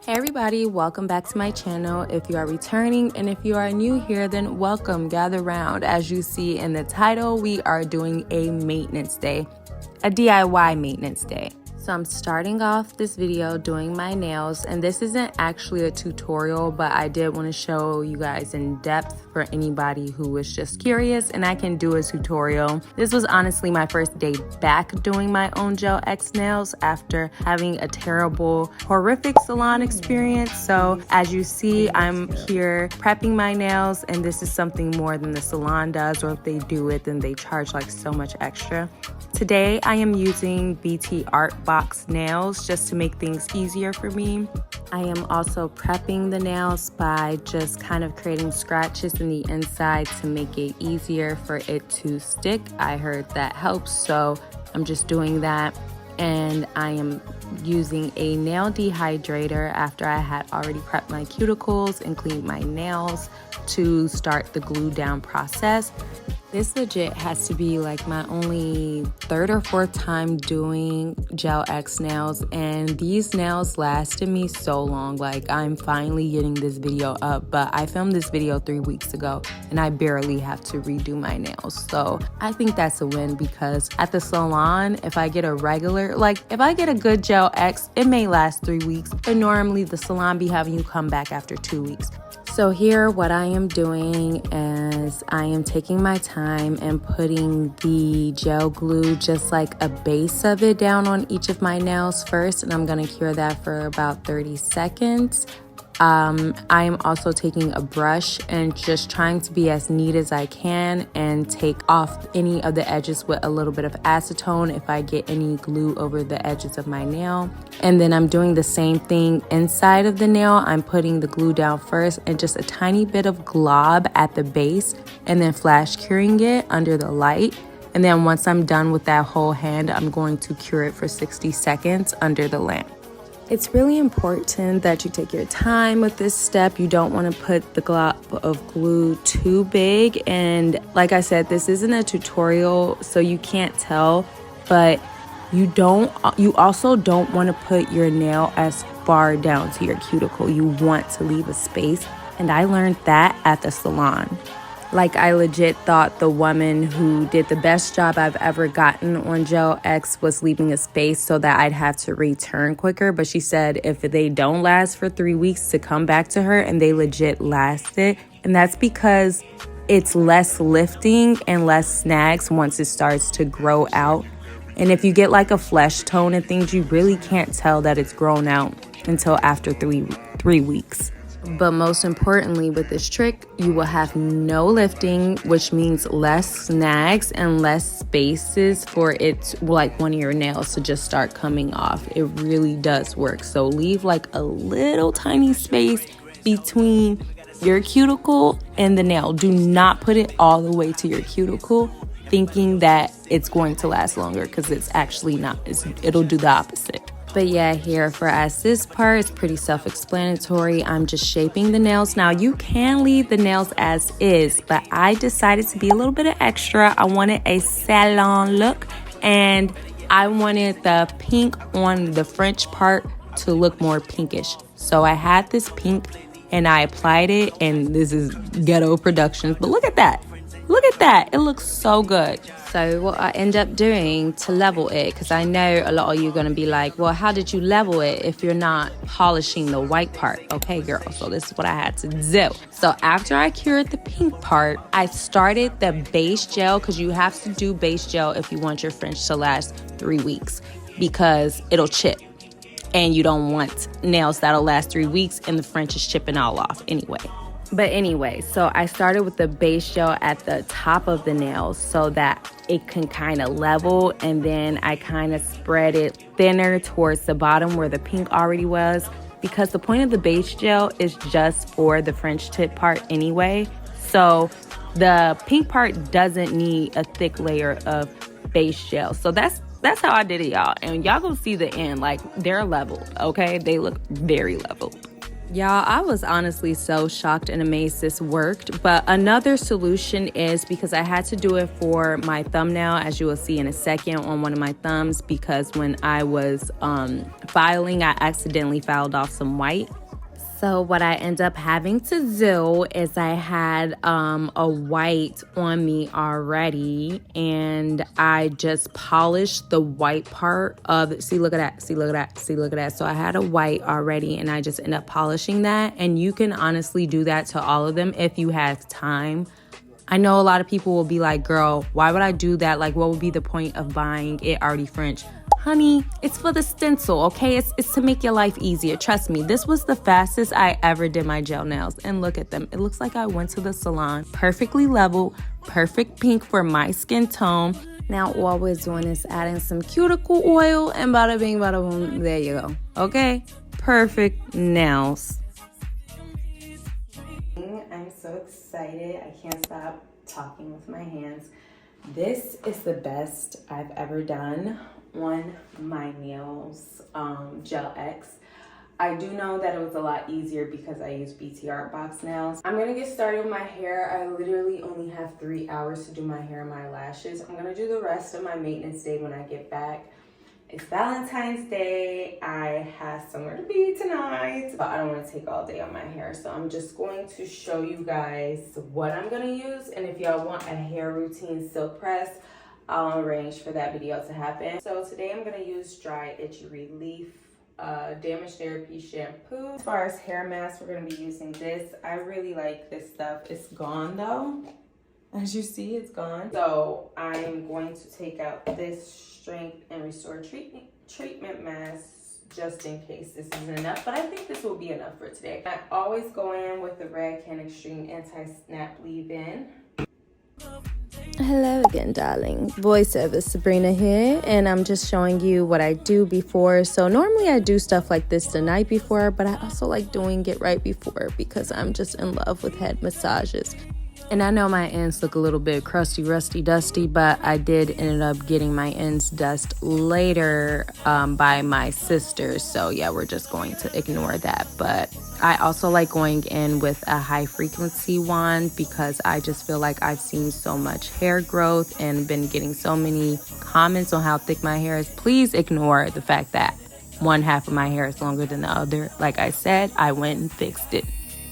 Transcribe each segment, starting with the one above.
Hey everybody, welcome back to my channel. If you are returning and if you are new here, then welcome, gather round. As you see in the title, we are doing a maintenance day, a DIY maintenance day. So I'm starting off this video doing my nails, and this isn't actually a tutorial, but I did want to show you guys in depth for anybody who was just curious, and I can do a tutorial. This was honestly my first day back doing my own Gel X nails after having a terrible, horrific salon experience. So as you see, I'm here prepping my nails, and this is something more than the salon does, or if they do it, then they charge like so much extra. Today I am using BT Art Box nails just to make things easier for me. I am also prepping the nails by just kind of creating scratches in the inside to make it easier for it to stick. I heard that helps, so I'm just doing that. And I am using a nail dehydrator after I had already prepped my cuticles and cleaned my nails to start the glue down process. This legit has to be like my only third or fourth time doing Gel X nails, and these nails lasted me so long. Like, I'm finally getting this video up, but I filmed this video 3 weeks ago and I barely have to redo my nails. So I think that's a win, because at the salon, if I get a regular, like if I get a good Gel X, it may last 3 weeks, but normally the salon be having you come back after 2 weeks. So here, what I am doing is I am taking my time and putting the gel glue, just like a base of it, down on each of my nails first, and I'm gonna cure that for about 30 seconds. I am also taking a brush and just trying to be as neat as I can and take off any of the edges with a little bit of acetone if I get any glue over the edges of my nail. And then I'm doing the same thing inside of the nail. I'm putting the glue down first and just a tiny bit of glob at the base, and then flash curing it under the light. And then once I'm done with that whole hand, I'm going to cure it for 60 seconds under the lamp. It's really important that you take your time with this step. You don't want to put the glob of glue too big. And like I said, this isn't a tutorial, so you can't tell, but you also don't want to put your nail as far down to your cuticle. You want to leave a space. And I learned that at the salon. Like, I legit thought the woman who did the best job I've ever gotten on Gel X was leaving a space so that I'd have to return quicker. But she said if they don't last for 3 weeks, to come back to her, and they legit lasted. And that's because it's less lifting and less snags once it starts to grow out. And if you get like a flesh tone and things, you really can't tell that it's grown out until after three weeks. But most importantly, with this trick, you will have no lifting, which means less snags and less spaces for it, like one of your nails, to just start coming off. It really does work. So leave like a little tiny space between your cuticle and the nail. Do not put it all the way to your cuticle thinking that it's going to last longer, because it's actually not. It'll do the opposite. But yeah, here for us, this part is pretty self-explanatory. I'm just shaping the nails. Now, you can leave the nails as is, but I decided to be a little bit of extra. I wanted a salon look, and I wanted the pink on the French part to look more pinkish. So I had this pink and I applied it, and this is Ghetto Productions, but look at that. Look at that. It looks so good. So what I end up doing to level it, because I know a lot of you are going to be like, well, how did you level it if you're not polishing the white part? Okay, girl, so this is what I had to do. So after I cured the pink part, I started the base gel, because you have to do base gel if you want your French to last 3 weeks, because it'll chip. And you don't want nails that'll last 3 weeks and the French is chipping all off anyway. But anyway, so I started with the base gel at the top of the nails so that it can kind of level, and then I kind of spread it thinner towards the bottom where the pink already was, because the point of the base gel is just for the French tip part anyway. So the pink part doesn't need a thick layer of base gel. So that's how I did it, y'all. And y'all gonna see the end. Like, they're leveled, okay? They look very leveled. Y'all, I was honestly so shocked and amazed this worked, but another solution is because I had to do it for my thumbnail, as you will see in a second, on one of my thumbs, because when I was filing, I accidentally filed off some white. So what I end up having to do is I had a white on me already, and I just polished the white part of, see, look at that, see, look at that, see, look at that. So I had a white already, and I just end up polishing that. And you can honestly do that to all of them if you have time. I know a lot of people will be like, girl, why would I do that? Like, what would be the point of buying it already French? Honey, it's for the stencil, okay? It's to make your life easier. Trust me, this was the fastest I ever did my gel nails. And look at them. It looks like I went to the salon. Perfectly level, perfect pink for my skin tone. Now all we're doing is adding some cuticle oil, and bada bing, bada boom, there you go. Okay? Perfect nails. I'm so excited. I can't stop talking with my hands. This is the best I've ever done on my nails, Gel X. I do know that it was a lot easier because I use BT Art Box nails. I'm gonna get started with my hair. I literally only have 3 hours to do my hair and my lashes. I'm gonna do the rest of my maintenance day when I get back. It's Valentine's Day. I have somewhere to be tonight, but I don't want to take all day on my hair. So I'm just going to show you guys what I'm going to use. And if y'all want a hair routine silk press, I'll arrange for that video to happen. So today I'm going to use Dry Itchy Relief Damage Therapy shampoo. As far as hair mask, we're going to be using this. I really like this stuff. It's gone though. As you see, it's gone. So I am going to take out this Strength and Restore treatment mask just in case this isn't enough, but I think this will be enough for today. I always go in with the Redken Extreme Anti-Snap Leave-In. Hello again, darling. Voiceover Sabrina here, and I'm just showing you what I do before. So normally I do stuff like this the night before, but I also like doing it right before because I'm just in love with head massages. And I know my ends look a little bit crusty, rusty, dusty, but I did end up getting my ends dust later by my sister. So yeah, we're just going to ignore that. But I also like going in with a high frequency wand because I just feel like I've seen so much hair growth and been getting so many comments on how thick my hair is. Please ignore the fact that one half of my hair is longer than the other. Like I said, I went and fixed it.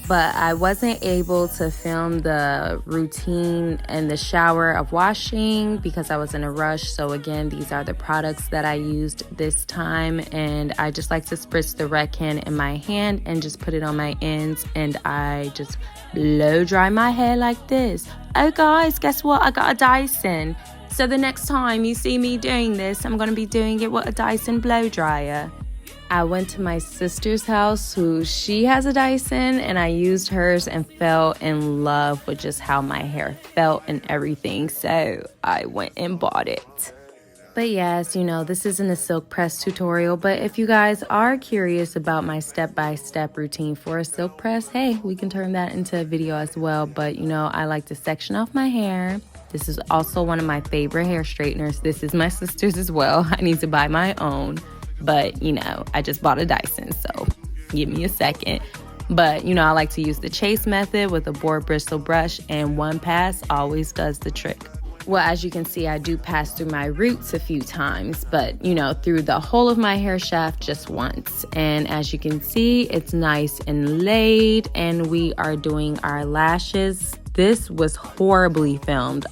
But I wasn't able to film the routine and the shower of washing because I was in a rush. So again, these are the products that I used this time. And I just like to spritz the Redken in my hand and just put it on my ends. And I just blow dry my hair like this. Oh guys, guess what? I got a Dyson. So the next time you see me doing this, I'm going to be doing it with a Dyson blow dryer. I went to my sister's house, she has a Dyson, and I used hers and fell in love with just how my hair felt and everything. So I went and bought it. But yes, you know, this isn't a silk press tutorial, but if you guys are curious about my step-by-step routine for a silk press, hey, we can turn that into a video as well. But you know, I like to section off my hair. This is also one of my favorite hair straighteners. This is my sister's as well. I need to buy my own. But, you know, I just bought a Dyson, so give me a second. But, you know, I like to use the chase method with a board bristle brush, and one pass always does the trick. Well, as you can see, I do pass through my roots a few times, but, you know, through the whole of my hair shaft just once. And as you can see, it's nice and laid, and we are doing our lashes. This was horribly filmed.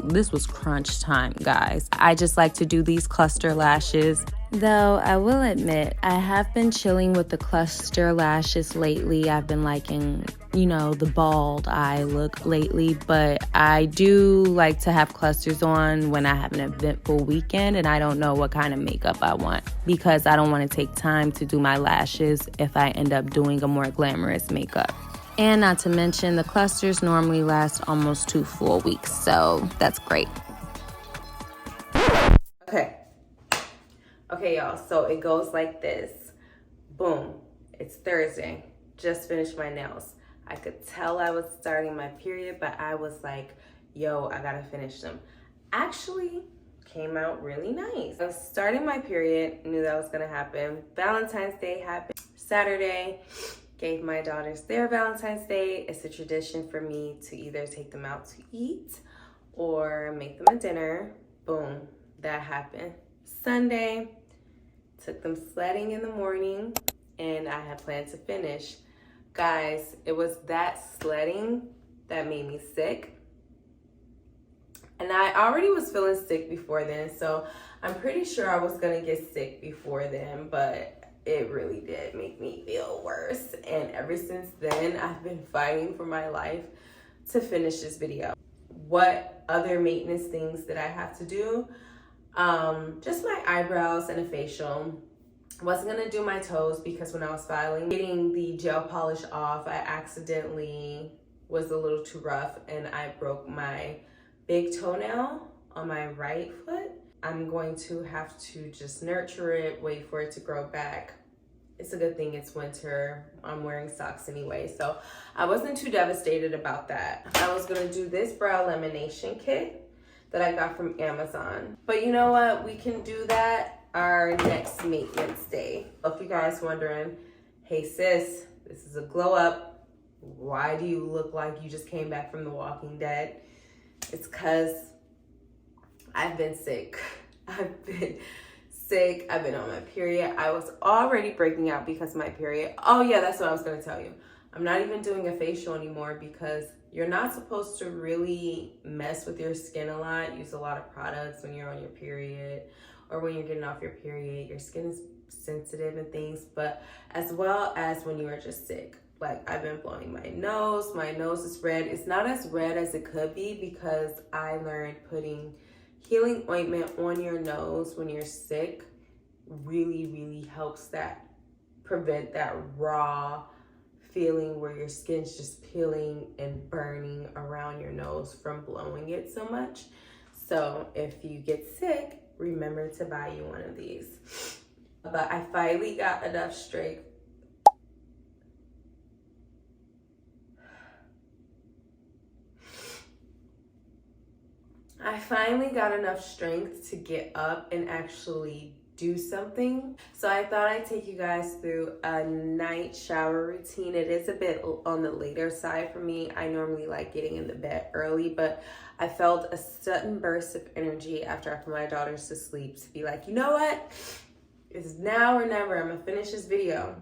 This was crunch time, guys. I just like to do these cluster lashes. Though I will admit, I have been chilling with the cluster lashes lately. I've been liking, you know, the bald eye look lately, but I do like to have clusters on when I have an eventful weekend and I don't know what kind of makeup I want because I don't want to take time to do my lashes if I end up doing a more glamorous makeup. And not to mention, the clusters normally last almost 2 full weeks, so that's great. Okay, y'all, so it goes like this. Boom, it's Thursday. Just finished my nails. I could tell I was starting my period, but I was like, yo, I gotta finish them. Actually, came out really nice. I was starting my period, knew that was gonna happen. Valentine's Day happened. Saturday, gave my daughters their Valentine's Day. It's a tradition for me to either take them out to eat or make them a dinner. Boom, that happened. Sunday, took them sledding in the morning, and I had planned to finish. Guys, it was that sledding that made me sick. And I already was feeling sick before then, so I'm pretty sure I was gonna get sick before then, but it really did make me feel worse. And ever since then, I've been fighting for my life to finish this video. What other maintenance things did I have to do? Just my eyebrows and a facial. I wasn't gonna do my toes because when I was filing, getting the gel polish off, I accidentally was a little too rough and I broke my big toenail on my right foot. I'm going to have to just nurture it, wait for it to grow back. It's a good thing it's winter. I'm wearing socks anyway, so I wasn't too devastated about that. I was gonna do this brow lamination kit that I got from Amazon. But you know what? We can do that our next maintenance day. If you guys wondering, hey sis, this is a glow up. Why do you look like you just came back from The Walking Dead? It's because I've been sick. I've been sick. I've been on my period. I was already breaking out because of my period. Oh yeah, that's what I was gonna tell you. I'm not even doing a facial anymore because you're not supposed to really mess with your skin a lot, use a lot of products when you're on your period or when you're getting off your period. Your skin is sensitive and things, but as well as when you are just sick. Like, I've been blowing my nose is red. It's not as red as it could be because I learned putting healing ointment on your nose when you're sick really helps that prevent that raw feeling where your skin's just peeling and burning around your nose from blowing it so much. So if you get sick, remember to buy you one of these. But I finally got enough strength. I finally got enough strength to get up and actually do something. So I thought I'd take you guys through a night shower routine. It is a bit on the later side for me. I normally like getting in the bed early, but I felt a sudden burst of energy after I put my daughters to sleep to be like, you know what? It's now or never. I'm gonna finish this video.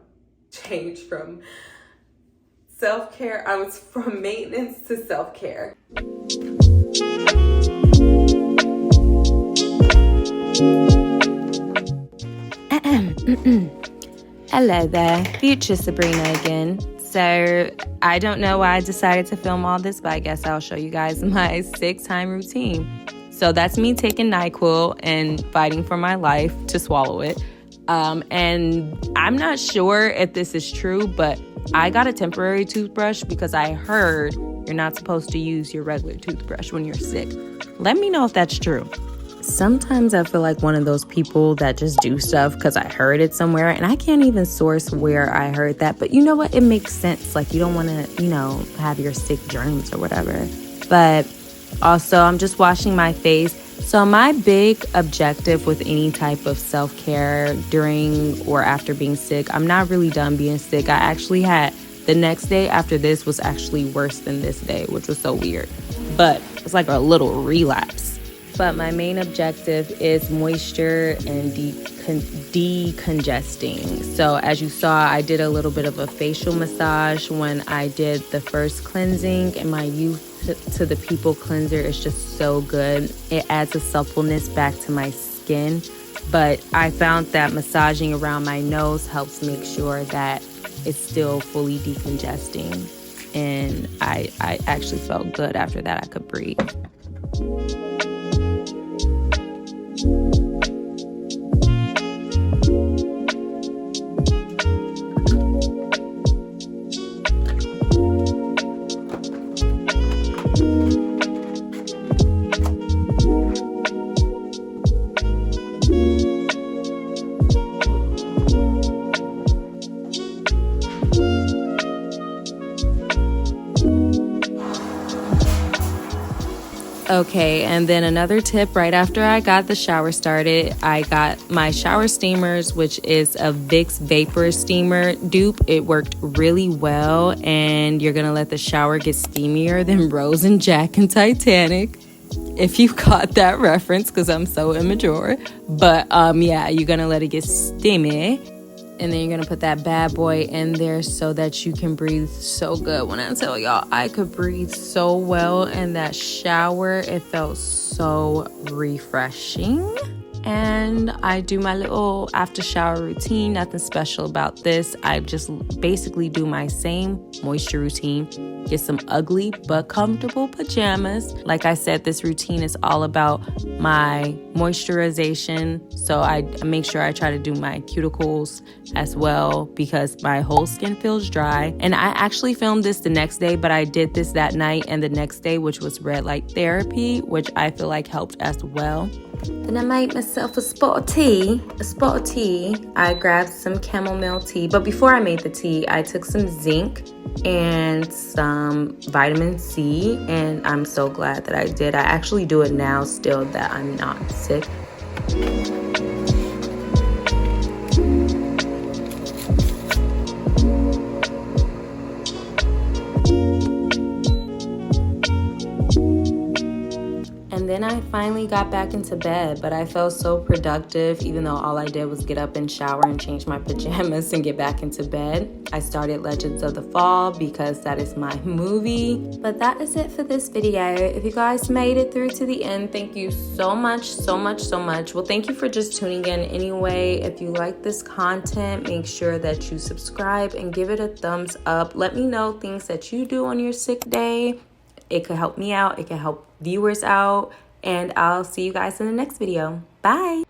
Change from self-care. I was from maintenance to self-care. Hello there, future Sabrina again. So I don't know why I decided to film all this, but I guess I'll show you guys my sick time routine. So that's me taking NyQuil and fighting for my life to swallow it. And I'm not sure if this is true, but I got a temporary toothbrush because I heard you're not supposed to use your regular toothbrush when you're sick. Let me know if that's true. Sometimes I feel like one of those people that just do stuff because I heard it somewhere, and I can't even source where I heard that. But you know what? It makes sense. Like, you don't want to, have your sick germs or whatever. But also, I'm just washing my face. So my big objective with any type of self-care during or after being sick, I'm not really done being sick. I actually had the next day after this was actually worse than this day, which was so weird. But it's like a little relapse. But my main objective is moisture and decongesting. So as you saw, I did a little bit of a facial massage when I did the first cleansing, and my Youth to the People cleanser is just so good. It adds a suppleness back to my skin. But I found that massaging around my nose helps make sure that it's still fully decongesting. And I actually felt good after that. I could breathe. Okay, and then another tip, right after I got the shower started, I got my shower steamers, which is a Vicks Vapor Steamer dupe. It worked really well, and you're gonna let the shower get steamier than Rose and Jack in Titanic. If you caught that reference, because I'm so immature. But yeah, you're gonna let it get steamy. And then you're going to put that bad boy in there so that you can breathe so good. When I tell y'all, I could breathe so well in that shower. It felt so refreshing. And I do my little after shower routine. Nothing special about this. I just basically do my same moisture routine. Get some ugly but comfortable pajamas. Like I said, this routine is all about my moisturization. So I make sure I try to do my cuticles as well because my whole skin feels dry. And I actually filmed this the next day, but I did this that night and the next day, which was red light therapy, which I feel like helped as well. Then I made myself a spot of tea. I grabbed some chamomile tea. But before I made the tea, I took some zinc and some vitamin C. And I'm so glad that I did. I actually do it now still that I'm not sick. And then I finally got back into bed, but I felt so productive even though all I did was get up and shower and change my pajamas and get back into bed. I started Legends of the Fall because that is my movie. But that is it for this video. If you guys made it through to the end, thank you so much. Well, thank you for just tuning in anyway. If you like this content, make sure that you subscribe and give it a thumbs up. Let me know things that you do on your sick day. It could help me out. It could help viewers out. And I'll see you guys in the next video. Bye.